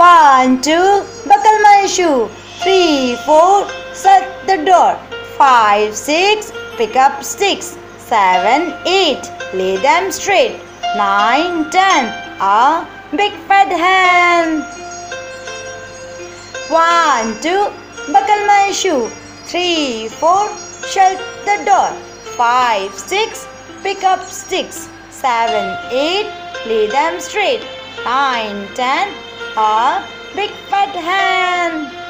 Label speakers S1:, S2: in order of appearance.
S1: 1, 2, buckle my shoe. 3, 4, shut the door. 5, 6, pick up sticks. 7, 8, lay them straight. 9, 10, a big fat hen. 1, 2, buckle my shoe. 3, 4, shut the door. 5, 6, pick up sticks. 7, 8, lay them straight. 9, 10, a big fat hen.